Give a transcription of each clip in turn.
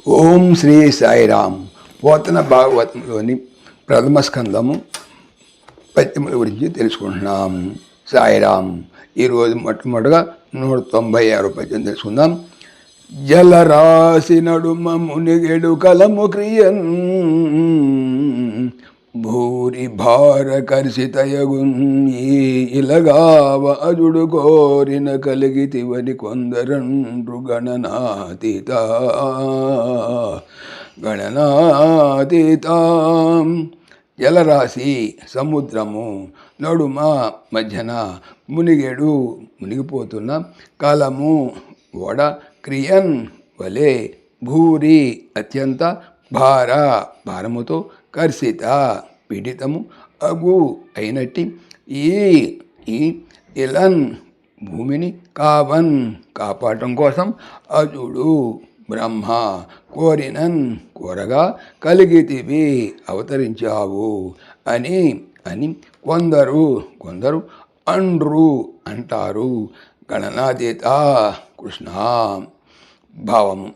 ఓం శ్రీ సాయిరామ్. పోతన భాగవతంలోని ప్రథమ స్కందము పద్యముల గురించి తెలుసుకుంటున్నాం. సాయిరామ్. ఈరోజు మొట్టమొదటిగా 196 పద్యం తెలుసుకుందాం. జలరాశి నడుమ మునిగెడు కలము క్రియన్ భూరి భార కర్షితయగున్ ఇలగావ అజుడు కోరిన కలిగితివని కొందరండ్రు గణనాతీతం. జలరాశి సముద్రము నడుమ మధ్యన మునిగిపోతున్న కాలము ఓడ క్రియన్ వలె భూరి అత్యంత భారముతో కర్షిత పీడితము అగు అయినట్టి ఈ ఇలన్ భూమిని కాపాడటం కోసం అజుడు బ్రహ్మ కోరగా కలిగితివి అవతరించావు అని కొందరు అంటారు. గణనాతీత కృష్ణ. భావము.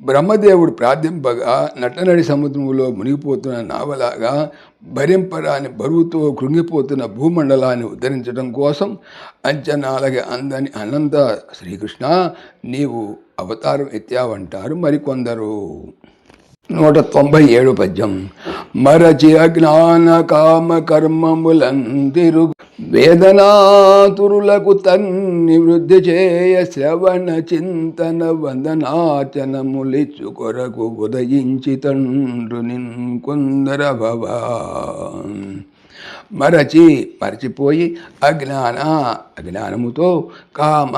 బ్రహ్మదేవుడు ప్రార్థింపగా నట్టనడి సముద్రంలో మునిగిపోతున్న నావలాగా భరింపరాని బరువుతో కృంగిపోతున్న భూమండలాన్ని ఉద్ధరించడం కోసం అంచనాలకి అందని అనంత శ్రీకృష్ణ నీవు అవతారం ఎత్తావంటారు మరికొందరు. 197 పద్యం. మరచి అజ్ఞాన కామ కర్మములందిరు వేదనాతురులకు తన్ని వృద్ధి చేయ శ్రవణ చింతన వందనాచనములిచ్చు కొరకు ఉదయించి తండ్రు నిన్ కొందర భవ. మరచిపోయి అజ్ఞానముతో కామ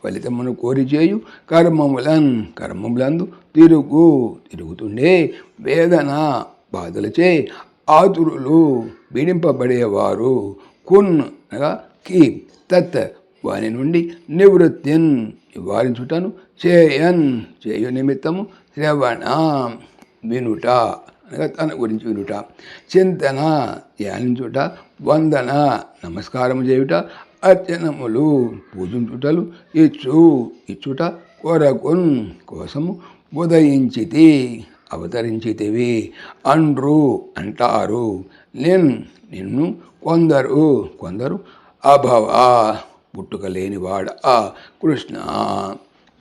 ఫలితమును కోరి చేయు కర్మములందు తిరుగుతుండే వేదన బాధలచే ఆతురులు పీడింపబడేవారు అనగా తత్ వాని నుండి నివృత్తిన్ నివారించుటను చేయు నిమిత్తము శ్రవణ వినుట అనగా తన గురించి వినుట, చింతన ధ్యానించుట, వందన నమస్కారము చేయుట, అర్చనములు పూజించుటలు ఇచ్చుట కొరకున్ కోసము అవతరించితివి అంటారు. నిన్ను కొందరు అభవ పుట్టుక లేనివాడ కృష్ణ.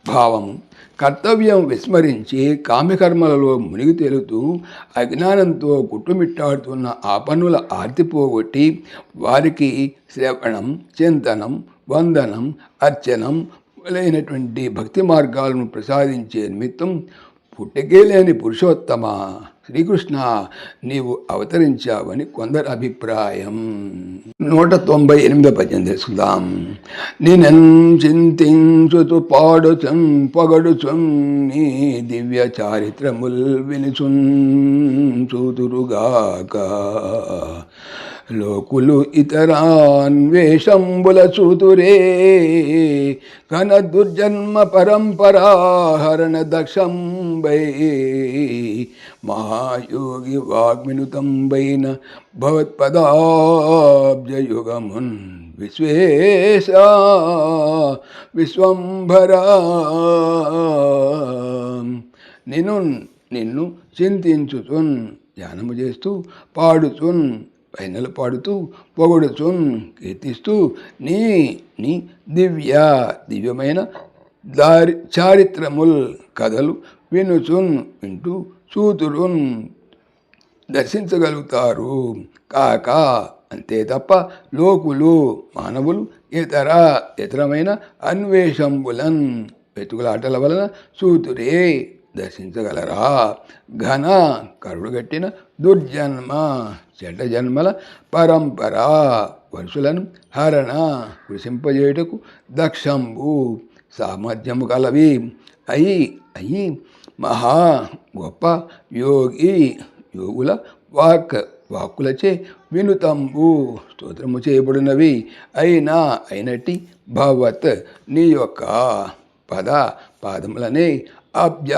భావము. కర్తవ్యం విస్మరించి కామ్యకర్మలలో మునిగి తేలుతూ అజ్ఞానంతో కుట్టుమిట్టాడుతున్న ఆ పనుల ఆర్తి పోగొట్టి వారికి శ్రవణం, చింతనం, వందనం, అర్చనం మొదలైనటువంటి భక్తి మార్గాలను ప్రసాదించే నిమిత్తం పుట్టకే లేని పురుషోత్తమ శ్రీకృష్ణ నీవు అవతరించావని కొందరి అభిప్రాయం. 198 పద్యం తెలుసుకుందాం. చింతించుతూ పాడుచున్ పొగడుచున్ నీ దివ్య చారిత్రముల్ వినుచున్ చూతురుగాక లోకులు ఇతరాన్వేషంబుల చూతురే ఘన దుర్జన్మ పరంపరాహరణ దక్షంబై మహాయోగి వాగ్మినుతంబైన భవత్పదాబ్జయుగమున్ విశ్వంభరా. నిన్ను చింతించుచున్ ధ్యానము చేస్తూ పాడుచున్ పైనలు పాడుతూ పొగడుచున్ కీర్తిస్తూ నీ దివ్యమైన చారిత్రముల్ కథలు వింటూ చూతురున్ దర్శించగలుగుతారు కాక అంతే తప్ప లోకులు మానవులు ఇతరమైన అన్వేషంబులన్ వెతుకులాటల వలన చూతురే దర్శించగలరా. ఘన కరుడుగట్టిన దుర్జన్మ చెడ్డ జన్మల పరంపర వరుసలను హరణ కృషింపజేయుటకు దక్షంబు సామర్థ్యము కలవి అయి మహా గొప్ప యోగుల వాక్కులచే వినుతంబు స్తోత్రము చేయబడినవి అయినట్టి భవత్ నీ యొక్క పాదములనే అబ్జ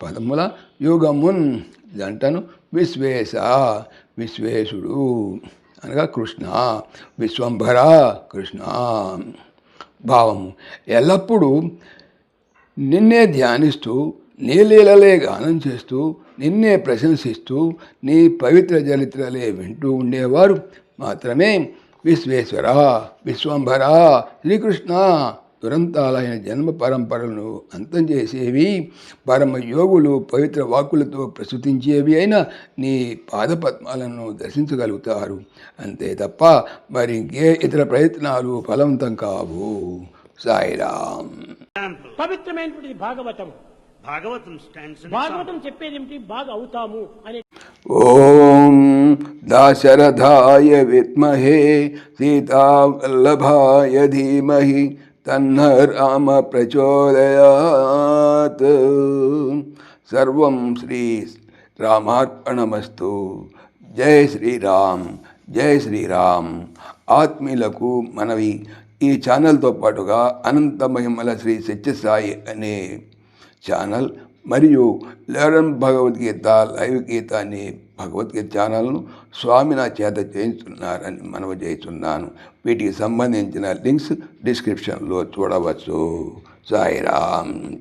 పదముల యుగమున్ జంటను విశ్వేశుడు అనగా కృష్ణ. విశ్వంభర కృష్ణ. భావము. ఎల్లప్పుడూ నిన్నే ధ్యానిస్తూ నీ లీలలే గానం చేస్తూ నిన్నే ప్రశంసిస్తూ నీ పవిత్ర చరిత్రలే వింటూ ఉండేవారు మాత్రమే విశ్వేశ్వర, విశ్వంభర, శ్రీకృష్ణ దురంతాలైన జన్మ పరంపరలను అంతం చేసేవి పరమయోగులు పవిత్ర వాక్కులతో ప్రస్తుతించేవి అయిన నీ పాదపద్మాలను దర్శించగలుగుతారు. అంతే తప్ప మరి ఇంకే ఇతర ప్రయత్నాలు ఫలవంతం కావు. సాయిరామ్. పవిత్రమైనటువంటి భాగవతం భాగవతం చెప్పేది ఏమిటి? బాగా అవుతాము అనే. ఓం దాశరథాయ విద్మహే సీతావల్లభాయ ధీమహి తన్న రామ ప్రచోదయాత్. సర్వం శ్రీ రామార్పణమస్తు. జై శ్రీరామ్, జై శ్రీరామ్. ఆత్మీయులకు మనవి, ఈ ఛానల్తో పాటుగా అనంత మహిమల శ్రీ సత్యసాయి అనే ఛానల్ మరియు లెరన్ భగవద్గీత లైవ్ గీత అనే భగవద్గీత ఛానల్ను స్వామి నా చేత చేయించున్నారని మనవి చేస్తున్నాను. వీటికి సంబంధించిన లింక్స్ డిస్క్రిప్షన్లో చూడవచ్చు. సాయిరామ్.